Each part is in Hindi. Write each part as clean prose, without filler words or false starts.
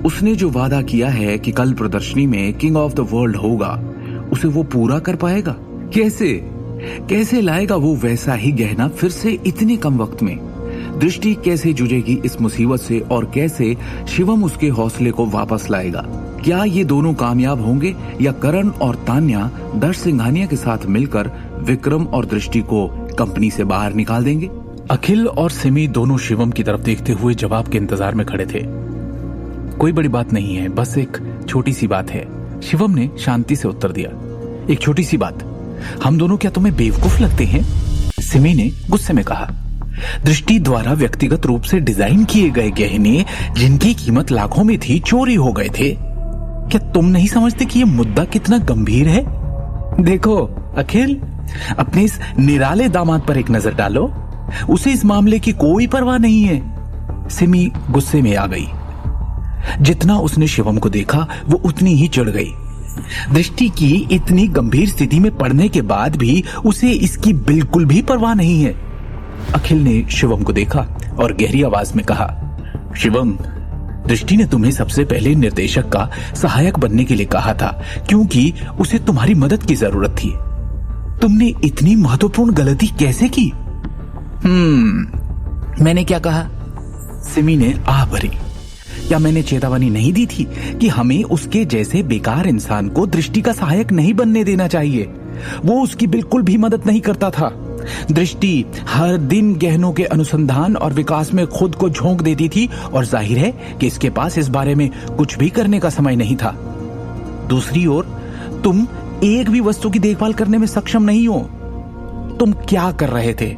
उसने जो वादा किया है कि कल प्रदर्शनी में किंग ऑफ द वर्ल्ड होगा, उसे वो पूरा कर पाएगा? कैसे लाएगा वो वैसा ही गहना फिर से इतने कम वक्त में? दृष्टि कैसे जूझेगी इस मुसीबत से और कैसे शिवम उसके हौसले को वापस लाएगा? क्या ये दोनों कामयाब होंगे या करण और तान्या दर्श सिंघानिया के साथ मिलकर विक्रम और दृष्टि को कंपनी से बाहर निकाल देंगे? अखिल और सिमी दोनों शिवम की तरफ देखते हुए जवाब के इंतजार में खड़े थे। कोई बड़ी बात नहीं है, बस एक छोटी सी बात है, शिवम ने शांति से उत्तर दिया। एक छोटी सी बात? हम दोनों क्या तुम्हें बेवकूफ लगते हैं? सिमी ने गुस्से में कहा। दृष्टि द्वारा व्यक्तिगत रूप से डिजाइन किए गए गहने जिनकी कीमत लाखों में थी, चोरी हो गए थे। क्या तुम नहीं समझते कि यह मुद्दा कितना गंभीर है? देखो अखिल, अपने इस निराले दामाद पर एक नजर डालो, उसे इस मामले की कोई परवाह नहीं है। सिमी गुस्से में आ गई। जितना उसने शिवम को देखा वो उतनी ही चिढ़ गई। दृष्टि की इतनी गंभीर स्थिति में पड़ने के बाद भी उसे इसकी बिल्कुल भी परवाह नहीं है। अखिल ने शिवम को देखा और गहरी आवाज में कहा, शिवम, दृष्टि ने तुम्हें सबसे पहले निर्देशक का सहायक बनने के लिए कहा था क्योंकि उसे तुम्हारी मदद की जरूरत थी। तुमने इतनी महत्वपूर्ण गलती कैसे की? मैंने क्या कहा? सिमी ने आह भरी। क्या मैंने चेतावनी नहीं दी थी कि हमें उसके जैसे बेकार इंसान को दृष्टि का सहायक नहीं बनने देना चाहिए? वो उसकी बिल्कुल भी मदद नहीं करता था। दृष्टि हर दिन गहनों के अनुसंधान और विकास में खुद को झोंक देती थी और जाहिर है कि इसके पास इस बारे में कुछ भी करने का समय नहीं था। दूसरी ओर तुम एक भी वस्तु की देखभाल करने में सक्षम नहीं हो। तुम क्या कर रहे थे?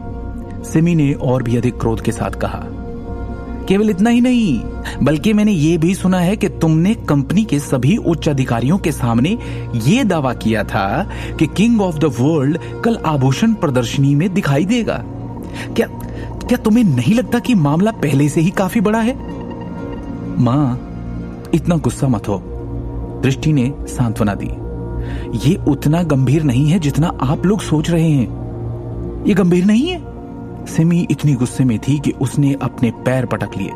सिमी ने और भी अधिक क्रोध के साथ कहा। केवल इतना ही नहीं, बल्कि मैंने ये भी सुना है कि तुमने कंपनी के सभी उच्च अधिकारियों के सामने ये दावा किया था कि किंग ऑफ द वर्ल्ड कल आभूषण प्रदर्शनी में दिखाई देगा। क्या तुम्हें नहीं लगता कि मामला पहले से ही काफी बड़ा है? मां, इतना गुस्सा मत हो, दृष्टि ने सांत्वना दी। ये उतना गंभीर नहीं है जितना आप लोग सोच रहे हैं। ये गंभीर नहीं है। सिमी इतनी गुस्से में थी कि उसने अपने पैर पटक लिए।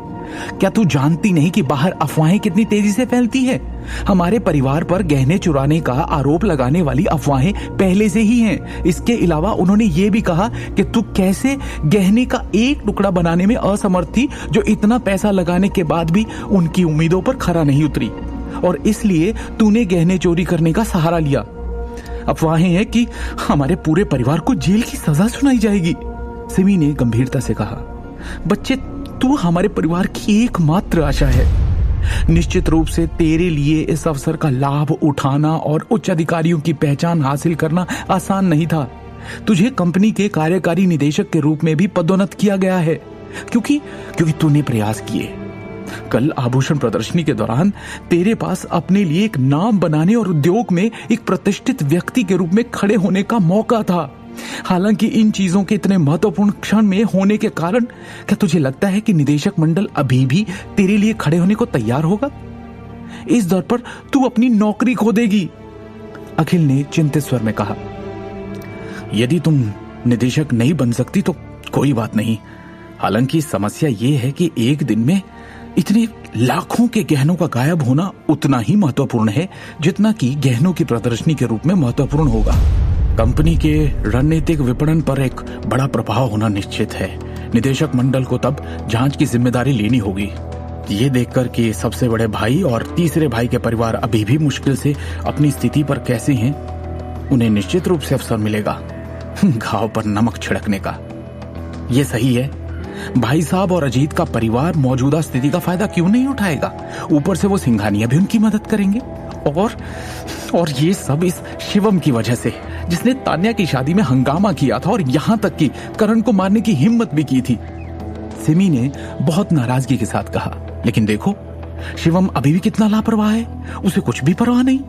क्या तू जानती नहीं कि बाहर अफवाहें कितनी तेजी से फैलती है? हमारे परिवार पर गहने चुराने का आरोप लगाने वाली अफवाहें पहले से ही हैं। इसके अलावा उन्होंने ये भी कहा कि तू कैसे गहने का एक टुकड़ा बनाने में असमर्थ थी, जो इतना पैसा लगाने के बाद भी उनकी उम्मीदों पर खरा नहीं उतरी, और इसलिए तूने गहने चोरी करने का सहारा लिया। अफवाहें हैं कि हमारे पूरे परिवार को जेल की सजा सुनाई जाएगी। सिमी ने गंभीरता से कहा, बच्चे, तू हमारे परिवार की एकमात्र आशा है। निश्चित रूप से तेरे लिए इस अवसर का लाभ उठाना और उच्च अधिकारियों की पहचान हासिल करना आसान नहीं था। तुझे कंपनी के कार्यकारी निदेशक के रूप में भी पदोन्नत किया गया है क्योंकि तूने प्रयास किए। कल आभूषण प्रदर्शनी के दौरान तेरे पास अपने लिए एक नाम बनाने और उद्योग में एक प्रतिष्ठित व्यक्ति के रूप में खड़े होने का मौका था। हालांकि इन चीजों के इतने महत्वपूर्ण क्षण में होने के कारण क्या तुझे लगता है कि निदेशक मंडल अभी भी तेरे लिए खड़े होने को तैयार होगा? इस दौर पर तू अपनी नौकरी खो देगी। अखिल ने चिंतित स्वर में कहा, यदि तुम निदेशक नहीं बन सकती तो कोई बात नहीं। हालांकि समस्या यह है कि एक दिन में इतने लाखों के गहनों का गायब होना उतना ही महत्वपूर्ण है जितना कि गहनों की प्रदर्शनी के रूप में महत्वपूर्ण होगा। कंपनी के रणनीतिक विपणन पर एक बड़ा प्रभाव होना निश्चित है। निदेशक मंडल को तब जांच की जिम्मेदारी लेनी होगी। ये देखकर कि सबसे बड़े भाई और तीसरे भाई के परिवार अभी भी मुश्किल से अपनी स्थिति पर कैसे हैं, उन्हें निश्चित रूप से अवसर मिलेगा घाव पर नमक छिड़कने का। ये सही है। भाई साहब और अजीत का परिवार मौजूदा स्थिति का फायदा क्यों नहीं उठाएगा? ऊपर से वो सिंघानिया भी उनकी मदद करेंगे। और ये सब इस शिवम की वजह से, जिसने तान्या की शादी में हंगामा किया था और यहां तक कि करण को मारने की हिम्मत भी की थी। सिमी ने बहुत नाराजगी के साथ कहा, लेकिन देखो, शिवम अभी भी कितना लापरवाह है। उसे कुछ भी परवाह नहीं।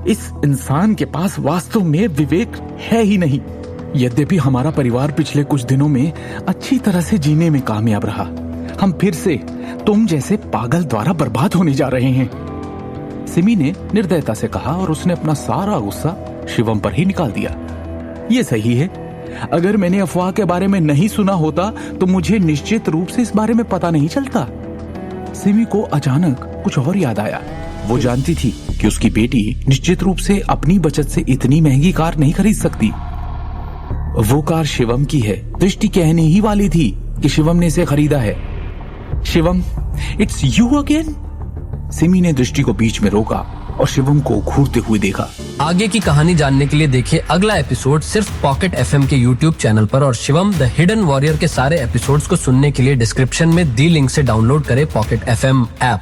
इस इंसान के पास वास्तव में विवेक है ही नहीं। यद्यपि हमारा परिवार पिछले कुछ दिनों में अच्छी तरह से जीने में कामयाब रहा, हम फिर से तुम जैसे पागल द्वारा बर्बाद होने जा रहे हैं। सिमी ने निर्दयता से कहा और उसने अपना सारा गुस्सा शिवम पर ही निकाल दिया। ये सही है। अगर मैंने अफवाह के बारे में नहीं सुना होता तो मुझे निश्चित रूप से इस बारे में पता नहीं चलता। सिमी को अचानक कुछ और याद आया। वो जानती थी कि उसकी बेटी निश्चित रूप से अपनी बचत से इतनी महंगी कार नहीं खरीद सकती। वो कार शिवम की है। दृष्टि कहने ही वाली थी कि शिवम ने इसे खरीदा है। Shivam, it's you again. Simi ने दृष्टि को बीच में रोका और शिवम को घूरते हुए देखा। आगे की कहानी जानने के लिए देखिए अगला एपिसोड सिर्फ पॉकेट एफएम के यूट्यूब चैनल पर, और शिवम द हिडन वॉरियर के सारे एपिसोड्स को सुनने के लिए डिस्क्रिप्शन में दी लिंक से डाउनलोड करें पॉकेट एफएम ऐप।